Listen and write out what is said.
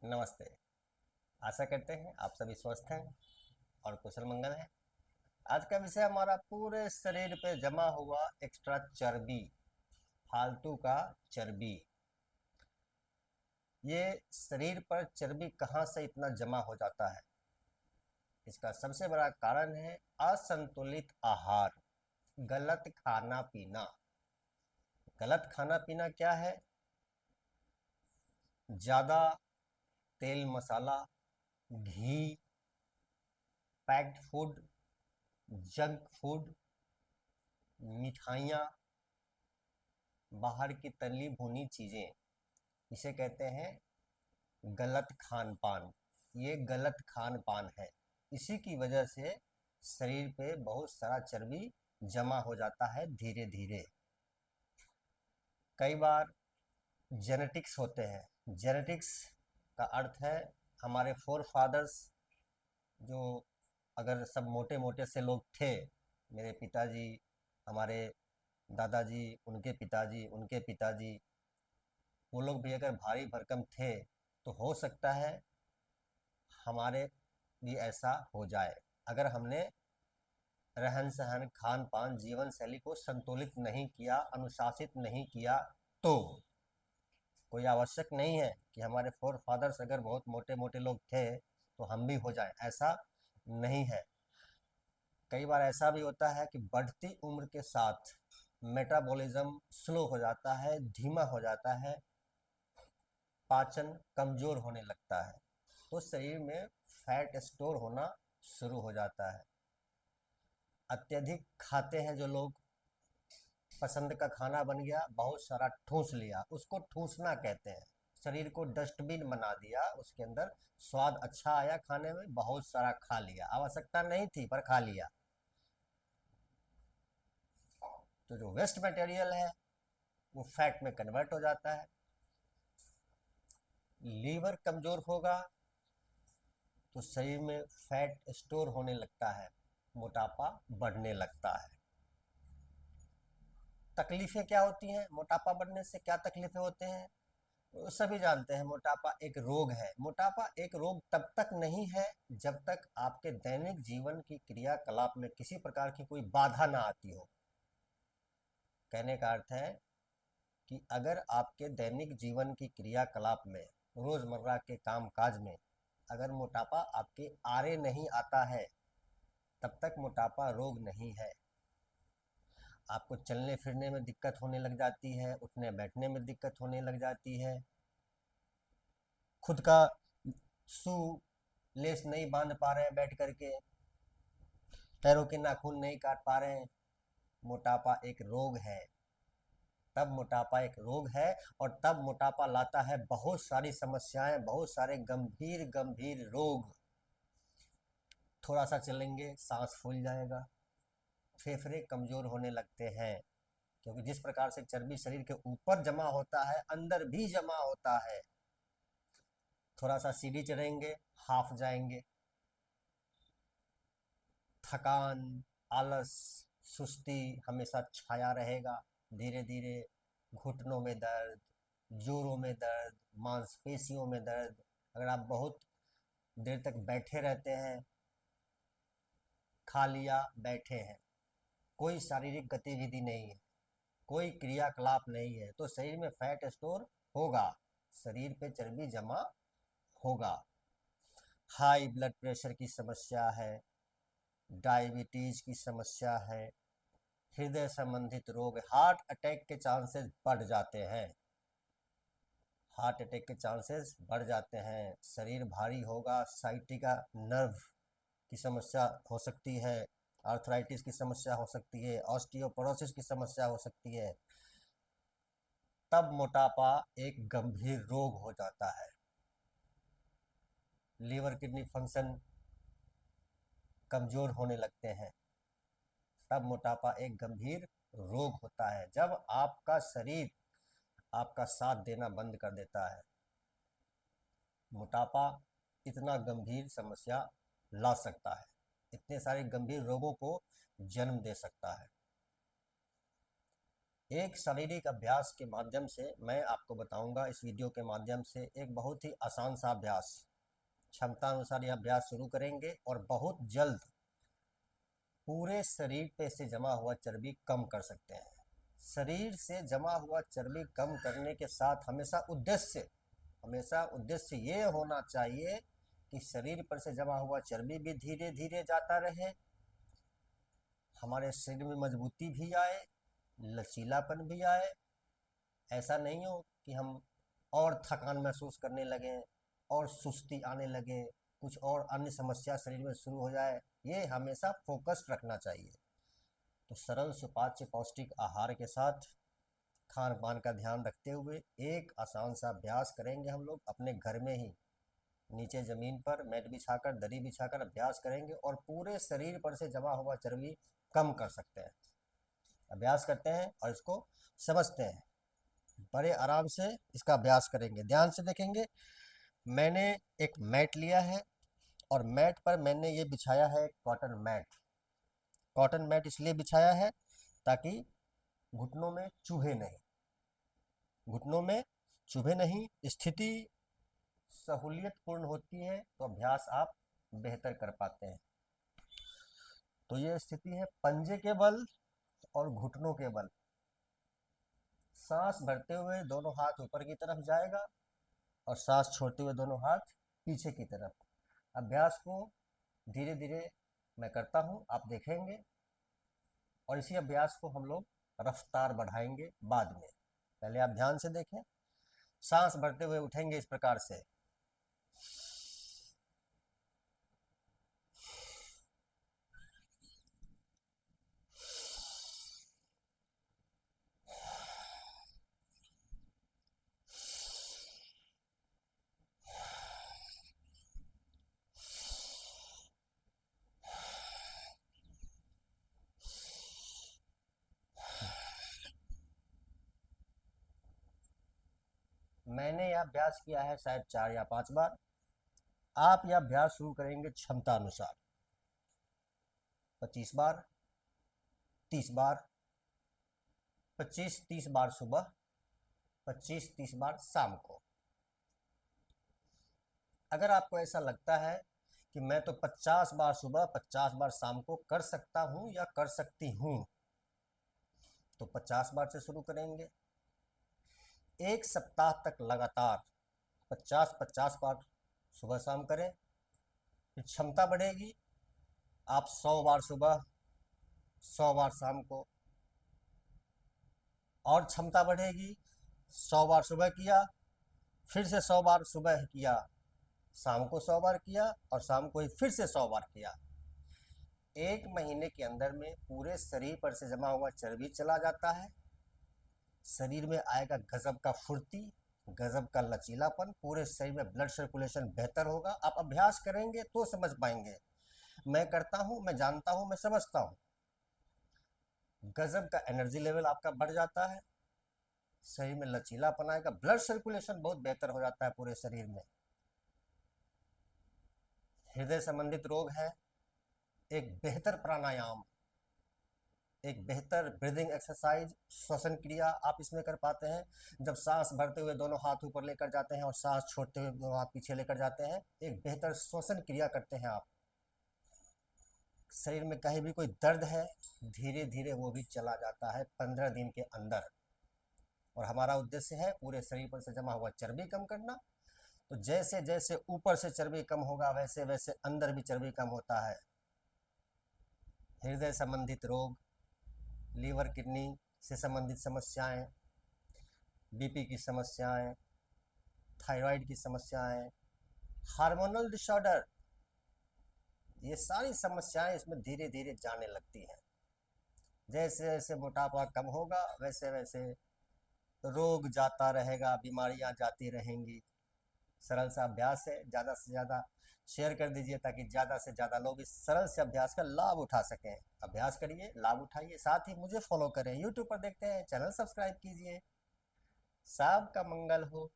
नमस्ते। आशा करते हैं आप सभी स्वस्थ हैं और कुशल मंगल हैं। आज का विषय हमारा पूरे शरीर पे जमा हुआ एक्स्ट्रा चर्बी, फालतू का चर्बी। ये शरीर पर चर्बी कहाँ से इतना जमा हो जाता है? इसका सबसे बड़ा कारण है असंतुलित आहार, गलत खाना पीना। गलत खाना पीना क्या है? ज़्यादा तेल मसाला, घी, पैक्ड फूड, जंक फूड, मिठाइयाँ, बाहर की तली भुनी चीज़ें, इसे कहते हैं गलत खान पान। ये गलत खान पान है। इसी की वजह से शरीर पे बहुत सारा चर्बी जमा हो जाता है धीरे धीरे। कई बार जेनेटिक्स होते हैं। जेनेटिक्स का अर्थ है हमारे फोर फादर्स, जो अगर सब मोटे मोटे से लोग थे, मेरे पिताजी, हमारे दादाजी, उनके पिताजी, उनके पिताजी, वो लोग भी अगर भारी भरकम थे तो हो सकता है हमारे भी ऐसा हो जाए अगर हमने रहन सहन, खान पान, जीवन शैली को संतुलित नहीं किया, अनुशासित नहीं किया। तो कोई आवश्यक नहीं है कि हमारे फोर फादर्स अगर बहुत मोटे मोटे लोग थे तो हम भी हो जाएं, ऐसा नहीं है। कई बार ऐसा भी होता है कि बढ़ती उम्र के साथ मेटाबॉलिज्म स्लो हो जाता है, धीमा हो जाता है, पाचन कमजोर होने लगता है, तो शरीर में फैट स्टोर होना शुरू हो जाता है। अत्यधिक खाते हैं जो लोग, पसंद का खाना बन गया, बहुत सारा ठूस लिया, उसको ठूसना कहते हैं। शरीर को डस्टबिन बना दिया, उसके अंदर स्वाद अच्छा आया खाने में, बहुत सारा खा लिया, आवश्यकता नहीं थी पर खा लिया। तो जो वेस्ट मटेरियल है वो फैट में कन्वर्ट हो जाता है। लीवर कमजोर होगा तो शरीर में फैट स्टोर होने लगता है, मोटापा बढ़ने लगता है। तकलीफें क्या होती हैं मोटापा बढ़ने से? क्या तकलीफें होते हैं? तो सभी जानते हैं मोटापा एक रोग है। मोटापा एक रोग तब तक नहीं है जब तक आपके दैनिक जीवन की क्रियाकलाप में किसी प्रकार की कोई बाधा ना आती हो। कहने का अर्थ है कि अगर आपके दैनिक जीवन की क्रियाकलाप में, रोजमर्रा के काम काज में अगर मोटापा आपके आरे नहीं आता है, तब तक मोटापा रोग नहीं है। आपको चलने फिरने में दिक्कत होने लग जाती है, उठने बैठने में दिक्कत होने लग जाती है, खुद का शू लेस नहीं बांध पा रहे हैं बैठ करके, पैरों के नाखून नहीं काट पा रहे हैं। मोटापा एक रोग है। तब मोटापा एक रोग है और तब मोटापा लाता है बहुत सारी समस्याएं, बहुत सारे गंभीर गंभीर रोग। थोड़ा सा चलेंगे सांस फूल जाएगा, फेफड़े कमजोर होने लगते हैं, क्योंकि जिस प्रकार से चर्बी शरीर के ऊपर जमा होता है, अंदर भी जमा होता है। थोड़ा सा सीढ़ी चढ़ेंगे, हाफ जाएंगे। थकान, आलस, सुस्ती हमेशा छाया रहेगा। धीरे धीरे घुटनों में दर्द, जोड़ों में दर्द, मांसपेशियों में दर्द। अगर आप बहुत देर तक बैठे रहते हैं, खा लिया, बैठे हैं, कोई शारीरिक गतिविधि नहीं है, कोई क्रियाकलाप नहीं है, तो शरीर में फैट स्टोर होगा, शरीर पे चर्बी जमा होगा। हाई ब्लड प्रेशर की समस्या है, डायबिटीज की समस्या है, हृदय संबंधित रोग, हार्ट अटैक के चांसेस बढ़ जाते हैं। हार्ट अटैक के चांसेस बढ़ जाते हैं। शरीर भारी होगा, साइटिका नर्व की समस्या हो सकती है, आर्थराइटिस की समस्या हो सकती है, ऑस्टियोपोरोसिस की समस्या हो सकती है। तब मोटापा एक गंभीर रोग हो जाता है। लीवर किडनी फंक्शन कमजोर होने लगते हैं। तब मोटापा एक गंभीर रोग होता है, जब आपका शरीर आपका साथ देना बंद कर देता है। मोटापा इतना गंभीर समस्या ला सकता है, इतने सारे गंभीर रोगों को जन्म दे सकता है। एक शारीरिक अभ्यास के माध्यम से मैं आपको बताऊंगा इस वीडियो के माध्यम से एक बहुत ही आसान सा अभ्यास। क्षमता अनुसार यह अभ्यास शुरू करेंगे और बहुत जल्द पूरे शरीर पे से जमा हुआ चर्बी कम कर सकते हैं। शरीर से जमा हुआ चर्बी कम करने के साथ हमेशा उद्देश्य ये होना चाहिए कि शरीर पर से जमा हुआ चर्बी भी धीरे धीरे जाता रहे, हमारे शरीर में मजबूती भी आए, लचीलापन भी आए। ऐसा नहीं हो कि हम और थकान महसूस करने लगें और सुस्ती आने लगे, कुछ और अन्य समस्या शरीर में शुरू हो जाए। ये हमेशा फोकस्ड रखना चाहिए। तो सरल सुपाच्य पौष्टिक आहार के साथ खान पान का ध्यान रखते हुए एक आसान सा अभ्यास करेंगे हम लोग अपने घर में ही। नीचे ज़मीन पर मैट बिछाकर, दरी बिछाकर अभ्यास करेंगे और पूरे शरीर पर से जमा हुआ चर्बी कम कर सकते हैं। अभ्यास करते हैं और इसको समझते हैं। बड़े आराम से इसका अभ्यास करेंगे, ध्यान से देखेंगे। मैंने एक मैट लिया है और मैट पर मैंने ये बिछाया है कॉटन मैट। कॉटन मैट इसलिए बिछाया है ताकि घुटनों में चुभे नहीं, स्थिति सहूलियतपूर्ण होती है तो अभ्यास आप बेहतर कर पाते हैं। तो ये स्थिति है पंजे के बल और घुटनों के बल। सांस भरते हुए दोनों हाथ ऊपर की तरफ जाएगा और सांस छोड़ते हुए दोनों हाथ पीछे की तरफ। अभ्यास को धीरे धीरे मैं करता हूँ, आप देखेंगे, और इसी अभ्यास को हम लोग रफ्तार बढ़ाएंगे बाद में। पहले आप ध्यान से देखें। सांस भरते हुए उठेंगे इस प्रकार से, मैंने यह अभ्यास किया है शायद 4 या 5 बार। आप यह अभ्यास शुरू करेंगे क्षमता अनुसार, 25 बार, 30 बार, 25-30 बार सुबह, 25-30 बार शाम को। अगर आपको ऐसा लगता है कि मैं तो 50 बार सुबह 50 बार शाम को कर सकता हूँ या कर सकती हूँ, तो 50 बार से शुरू करेंगे। एक सप्ताह तक लगातार 50-50 बार सुबह शाम करें, फिर क्षमता बढ़ेगी। आप 100 बार सुबह, 100 बार शाम को, और क्षमता बढ़ेगी। 100 बार सुबह किया, फिर से 100 बार सुबह किया, शाम को 100 बार किया और शाम को ही फिर से 100 बार किया। 1 महीने के अंदर में पूरे शरीर पर से जमा हुआ चर्बी चला जाता है। शरीर में आएगा गजब का फुर्ती, गजब का लचीलापन, पूरे शरीर में ब्लड सर्कुलेशन बेहतर होगा। आप अभ्यास करेंगे तो समझ पाएंगे। मैं करता हूँ, मैं जानता हूँ, मैं समझता हूँ। गजब का एनर्जी लेवल आपका बढ़ जाता है, शरीर में लचीलापन आएगा, ब्लड सर्कुलेशन बहुत बेहतर हो जाता है पूरे शरीर में। हृदय संबंधित रोग है, एक बेहतर प्राणायाम, एक बेहतर ब्रीदिंग एक्सरसाइज, श्वसन क्रिया आप इसमें कर पाते हैं। जब सांस भरते हुए दोनों हाथ ऊपर लेकर जाते हैं और सांस छोड़ते हुए दोनों हाथ पीछे लेकर जाते हैं, एक बेहतर श्वसन क्रिया करते हैं आप। शरीर में कहीं भी कोई दर्द है, धीरे धीरे वो भी चला जाता है 15 दिन के अंदर। और हमारा उद्देश्य है पूरे शरीर पर से जमा हुआ चर्बी कम करना। तो जैसे जैसे ऊपर से चर्बी कम होगा वैसे वैसे अंदर भी चर्बी कम होता है। हृदय संबंधित रोग, लीवर किडनी से संबंधित समस्याएं, बीपी की समस्याएं, थायराइड की समस्याएं, हार्मोनल डिसऑर्डर, ये सारी समस्याएं इसमें धीरे धीरे जाने लगती हैं। जैसे जैसे मोटापा कम होगा वैसे वैसे रोग जाता रहेगा, बीमारियां जाती रहेंगी। सरल सा अभ्यास है, ज़्यादा से ज़्यादा शेयर कर दीजिए ताकि ज़्यादा से ज़्यादा लोग इस सरल से अभ्यास का लाभ उठा सकें। अभ्यास करिए, लाभ उठाइए, साथ ही मुझे फॉलो करें। यूट्यूब पर देखते हैं, चैनल सब्सक्राइब कीजिए। सबका मंगल हो।